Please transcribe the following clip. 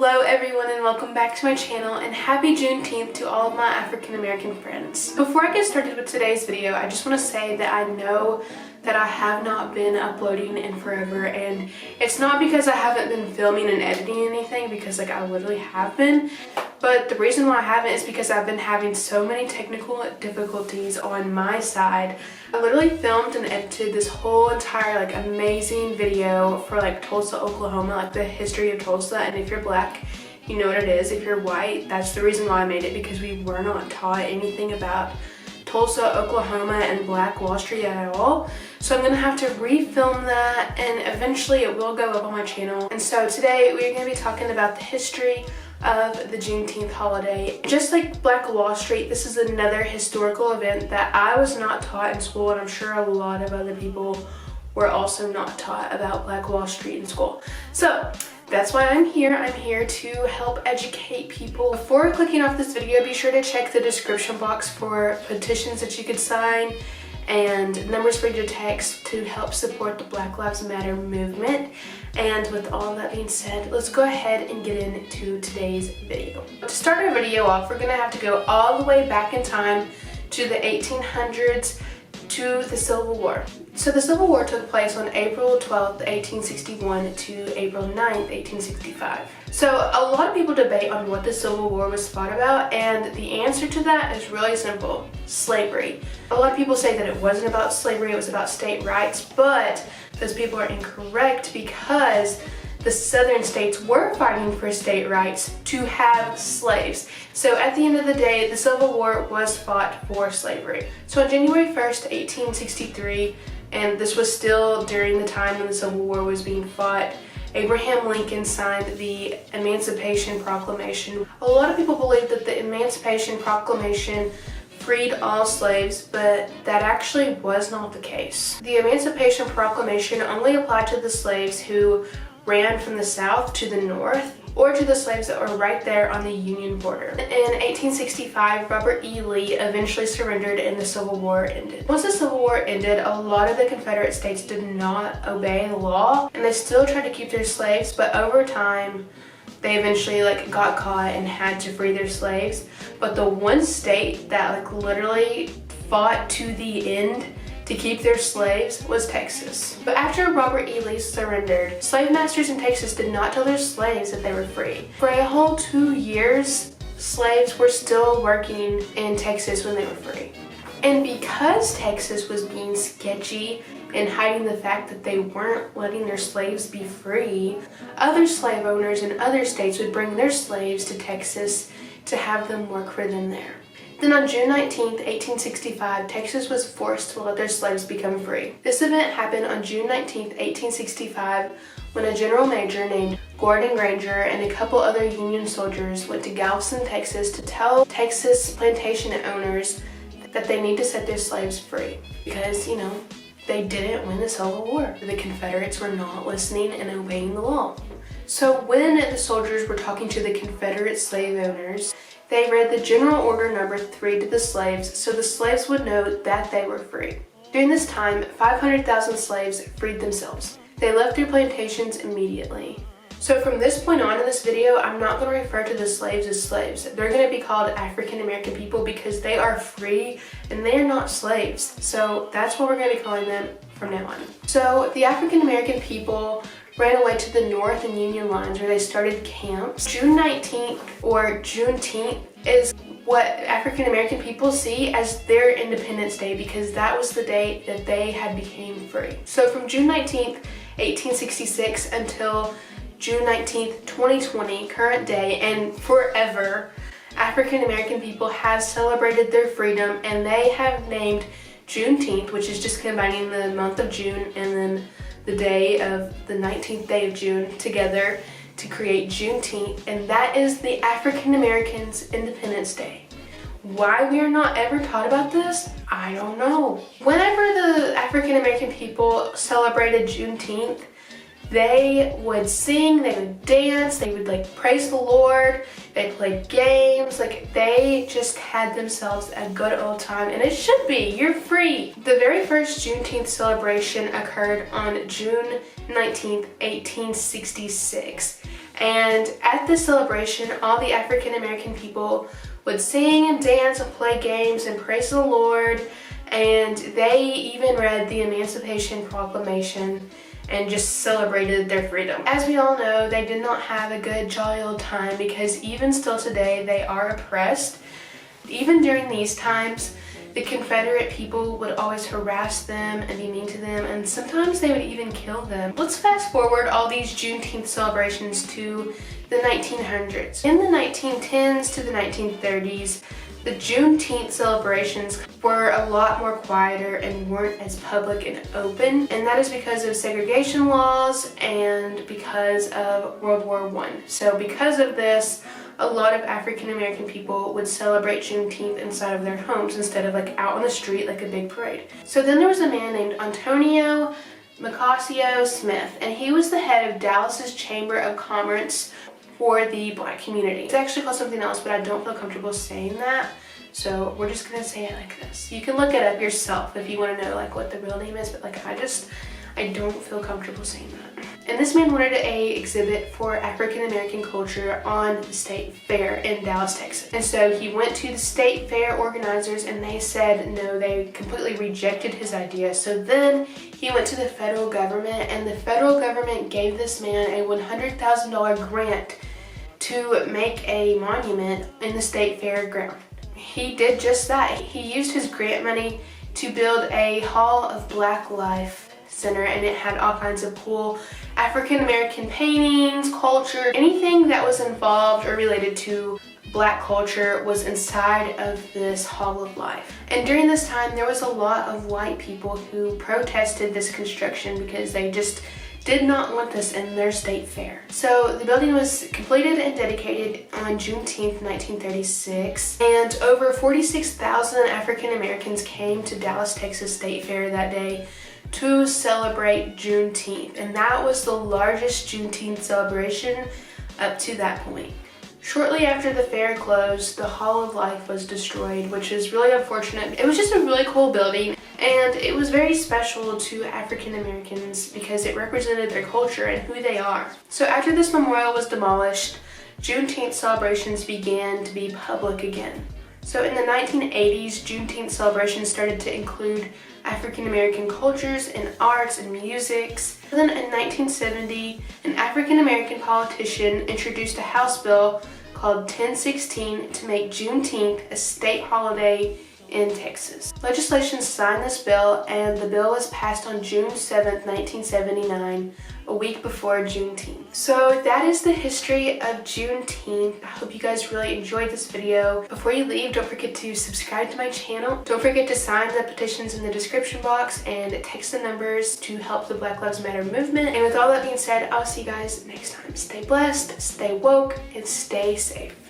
Hello everyone and welcome back to my channel, and happy Juneteenth to all of my African American friends. Before I get started with today's video, I just want to say that I know that I have not been uploading in forever, and it's not because I haven't been filming and editing anything, because I literally have been, but the reason why I haven't is because I've been having so many technical difficulties on my side. I literally filmed and edited this whole entire amazing video for Tulsa, Oklahoma, the history of Tulsa, and if you're black, you know what it is. If you're white, that's the reason why I made it, because we were not taught anything about Tulsa, Oklahoma, and Black Wall Street at all. So I'm gonna have to refilm that, and eventually it will go up on my channel. And so today we're gonna be talking about the history of the Juneteenth holiday. Just like Black Wall Street, this is another historical event that I was not taught in school, and I'm sure a lot of other people were also not taught about Black Wall Street in school. So that's why I'm here. I'm here to help educate people. Before clicking off this video, be sure to check the description box for petitions that you could sign and numbers for your text to help support the Black Lives Matter movement. And with all that being said, let's go ahead and get into today's video. To start our video off, we're gonna have to go all the way back in time to the 1800s to the Civil War. So the Civil War took place on April 12th, 1861 to April 9th, 1865. So a lot of people debate on what the Civil War was fought about, and the answer to that is really simple: slavery. A lot of people say that it wasn't about slavery, it was about state rights, but those people are incorrect, because the southern states were fighting for state rights to have slaves. So at the end of the day, the Civil War was fought for slavery. So on January 1st, 1863, and this was still during the time when the Civil War was being fought, Abraham Lincoln signed the Emancipation Proclamation. A lot of people believe that the Emancipation Proclamation freed all slaves, but that actually was not the case. The Emancipation Proclamation only applied to the slaves who ran from the South to the North, or to the slaves that were right there on the Union border. In 1865, Robert E. Lee eventually surrendered and the Civil War ended. Once the Civil War ended, a lot of the Confederate states did not obey the law, and they still tried to keep their slaves, but over time, they eventually got caught and had to free their slaves. But the one state that literally fought to the end to keep their slaves was Texas. But after Robert E. Lee surrendered, slave masters in Texas did not tell their slaves that they were free. For a whole 2 years, slaves were still working in Texas when they were free. And because Texas was being sketchy and hiding the fact that they weren't letting their slaves be free, other slave owners in other states would bring their slaves to Texas to have them work for them there. Then on June 19th, 1865, Texas was forced to let their slaves become free. This event happened on June 19th, 1865, when a general major named Gordon Granger and a couple other Union soldiers went to Galveston, Texas to tell Texas plantation owners that they need to set their slaves free, because, they didn't win the Civil War. The Confederates were not listening and obeying the law. So when the soldiers were talking to the Confederate slave owners, they read the General Order Number 3 to the slaves, so the slaves would know that they were free. During this time, 500,000 slaves freed themselves. They left their plantations immediately. So from this point on in this video, I'm not going to refer to the slaves as slaves. They're going to be called African American people, because they are free and they are not slaves. So that's what we're going to be calling them from now on. So the African American people ran away to the North and Union lines, where they started camps. June 19th, or Juneteenth, is what African American people see as their Independence Day, because that was the day that they had became free. So from June 19th, 1866 until June 19th, 2020, current day, and forever, African American people have celebrated their freedom, and they have named Juneteenth, which is just combining the month of June and then the day of the 19th day of June together to create Juneteenth, and that is the African Americans' Independence Day. Why we are not ever taught about this, I don't know. Whenever the African American people celebrated Juneteenth, they would sing, they would dance, they would praise the Lord, they played games, they just had themselves a good old time, and it should be. You're free. The very first Juneteenth celebration occurred on June 19th, 1866. And at this celebration, all the African American people would sing and dance and play games and praise the Lord. And they even read the Emancipation Proclamation and just celebrated their freedom. As we all know, they did not have a good, jolly old time because even still today, they are oppressed. Even during these times, the Confederate people would always harass them and be mean to them, and sometimes they would even kill them. Let's fast forward all these Juneteenth celebrations to the 1900s. In the 1910s to the 1930s, the Juneteenth celebrations were a lot more quieter and weren't as public and open, and that is because of segregation laws and because of World War I. So because of this, a lot of African American people would celebrate Juneteenth inside of their homes instead of like out on the street like a big parade. So then there was a man named Antonio Macasio Smith, and he was the head of Dallas's Chamber of Commerce for the Black community. It's actually called something else, but I don't feel comfortable saying that, so we're just gonna say it like this. You can look it up yourself if you want to know like what the real name is, but like I don't feel comfortable saying that. And this man wanted a exhibit for African American culture on the state fair in Dallas, Texas. And so he went to the state fair organizers and they said no, they completely rejected his idea. So then he went to the federal government, and the federal government gave this man a $100,000 grant to make a monument in the state fairground. He did just that. He used his grant money to build a Hall of Black Life Center, and it had all kinds of cool African American paintings, culture, anything that was involved or related to Black culture was inside of this Hall of Life. And during this time, there was a lot of white people who protested this construction because they just did not want this in their state fair. So the building was completed and dedicated on Juneteenth, 1936, and over 46,000 African Americans came to Dallas, Texas State Fair that day to celebrate Juneteenth, and that was the largest Juneteenth celebration up to that point. Shortly after the fair closed, the Hall of Life was destroyed, which is really unfortunate. It was just a really cool building, and it was very special to African Americans because it represented their culture and who they are. So after this memorial was demolished, Juneteenth celebrations began to be public again. So in the 1980s, Juneteenth celebrations started to include African American cultures and arts and musics. Then in 1970, an African American politician introduced a House bill called 1016 to make Juneteenth a state holiday in Texas. Legislation signed this bill, and the bill was passed on June 7th, 1979, a week before Juneteenth. So that is the history of Juneteenth. I hope you guys really enjoyed this video. Before you leave, don't forget to subscribe to my channel. Don't forget to sign the petitions in the description box and text the numbers to help the Black Lives Matter movement. And with all that being said, I'll see you guys next time. Stay blessed, stay woke, and stay safe.